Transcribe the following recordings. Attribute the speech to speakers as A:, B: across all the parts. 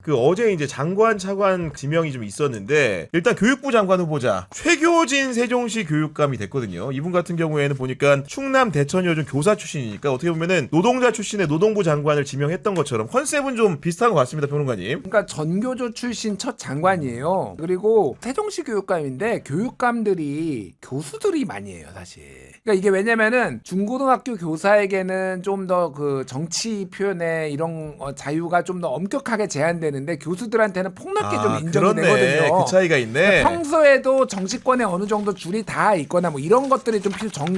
A: 그 어제 이제 장관 차관 지명이 좀 있었는데 일단 교육부 장관 후보자 최교진 세종시 교육감이 됐거든요. 이분 같은 경우에는 보니까 충남 대천 여중 교사 출신이니까 어떻게 보면은 노동자 출신의 노동부 장관을 지명했던 것처럼 컨셉은 좀 비슷한 것 같습니다, 평론가님.
B: 그러니까 전교조 출신 첫 장관이에요. 그리고 세종시 교육감인데 교육감들이 교수들이 많이 해요, 사실. 그러니까 이게 왜냐면은 중고등학교 교사에게는 좀 더 그 정치 표현의 이런 자유가 좀 더 엄격하게 제한되는데 교수들한테는 폭넓게 좀 인정이
A: 그렇네.
B: 되거든요.
A: 그 차이가 있네.
B: 평소에도 정치권에 어느 정도 줄이 다 있거나 뭐 이런 것들이 좀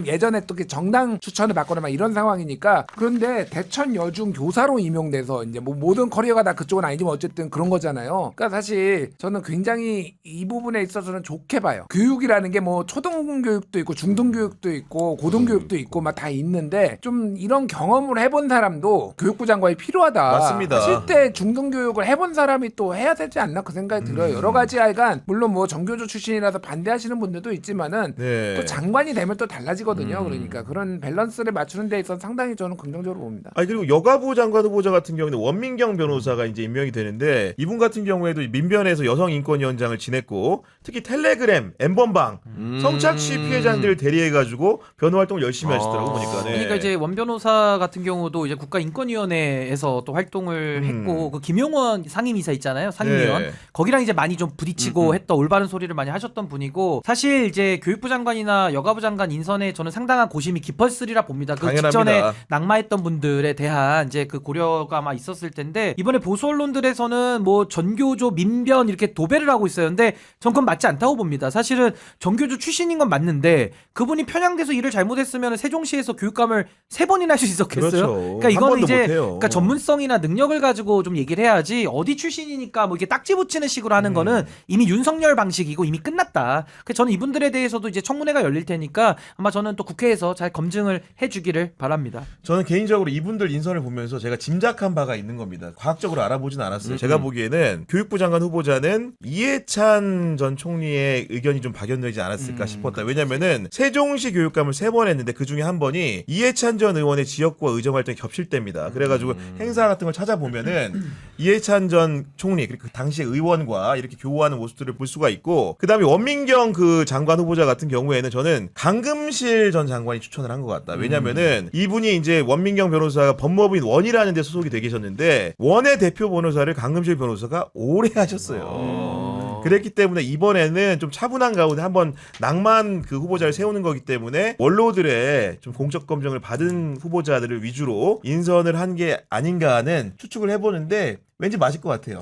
B: 예전에 또 정당 추천을 받거나 막 이런 상황이니까. 그런데 대천 여중 교사로 임용돼서 이제 뭐 모든 커리어가 다 그쪽은 아니지만 어쨌든 그런 거잖아요. 그러니까 사실 저는 굉장히 이 부분에 있어서는 좋게 봐요. 교육이라는 게 뭐 초등교육도 있고 중등교육도 있고 고등교육도 있고 막 다 있는데 좀 이런 경험을 해본 사람도 교육부 장관이 필요하다.
A: 맞습니다.
B: 실제 중등교육을 해본 사람이 또 해야 되지 않나 그 생각이 들어요. 여러 가지 하여간 물론 뭐 정교조 출신이라서 반대하시는 분들도 있지만은
A: 네.
B: 또 장관이 되면 또 달라지거든요. 그러니까 그런 밸런스를 맞추는 데 있어서 상당히 저는 긍정적으로 봅니다.
A: 아니 그리고 여가부 장관 후보자 같은 경우는 원민경 변호사가 이제 임명이 되는데 이분 같은 경우에도 민변에서 여성인권위원장을 지냈고 특히 텔레그램, 엠번방, 성착취 피해자들을 대리해가지고 변호 활동을 열심히 하시더라고 보니까. 네.
C: 그러니까 이제 원 변호사 같은 경우도 이제 국가인권위원회에서 또 활동을 했고 그 김용원 상임이사 있잖아요, 상임위원.
A: 네.
C: 거기랑 이제 많이 좀 부딪히고 했던 올바른 소리를 많이 하셨던 분이고 사실 이제 교육부 장관이나 여가부 장관 인선에 저는 상당한 고심이 깊었으리라 봅니다. 그
A: 당연합니다.
C: 직전에 낙마했던 분들에 대한 이제 그 고려가 아마 있었을 텐데 이번에 보수 언론들에서는 뭐 전교조 민변 이렇게 도배를 하고 있어요. 근데 전 그건 맞지 않다고 봅니다. 사실은 전교조 출신인 건 맞는데 그분이 편향돼서 일을 잘못했으면 세종시에서 교육감을 3번이나 할 수 있었겠어요.
A: 그렇죠.
C: 그러니까
A: 한
C: 이거는
A: 번도
C: 이제
A: 못해요.
C: 그러니까 전문성이나 능력을 가지고 좀 얘기를 해야지 어디 출신이니까 뭐 이렇게 딱지 붙이는 식으로 하는 거는 이미 윤석열 방식이고 이미 끝났다. 그래서 저는 이분들에 대해서도 이제 청문회가 열릴 테니까 아마 저는 또 국회에서 잘 검증을 해주기를 바랍니다.
A: 저는 개인적으로 이분들 인선을 보면서 제가 짐작한 바가 있는 겁니다. 과학적으로 알아보진 않았어요. 제가 보기에는 교육부 장관 후보자는 이해찬 전 총리의 의견이 좀 박연되지 않았을까 싶었다. 왜냐면은 세종시 교육감을 3번 했는데 그 중에 한 번이 이해찬 전 의원의 지역구와 의정 활동이 겹칠 때입니다. 그래가지고 행사 같은 걸 찾아보면은 이해찬 전 총리 그리고 그 당시 의원과 이렇게 교우하는 모습들을 볼 수가 있고 그다음에 원민경 그 장관 후보자 같은 경우에는 저는 강금실 전 장관이 추천을 한 것 같다. 왜냐면은 이분이 이제 원민경 변호사가 법무부인 원이라는 데 소속이 되 계셨는데 원의 대표 변호사를 강금실 변호사가 오래 하셨어요. 그랬기 때문에 이번에는 좀 차분한 가운데 한번 낭만 그 후보자를 세우는 거기 때문에 원로들의 좀 공적 검증을 받은 후보자들을 위주로 인선을 한 게 아닌가 하는 추측을 해보는데 왠지 맞을 것 같아요.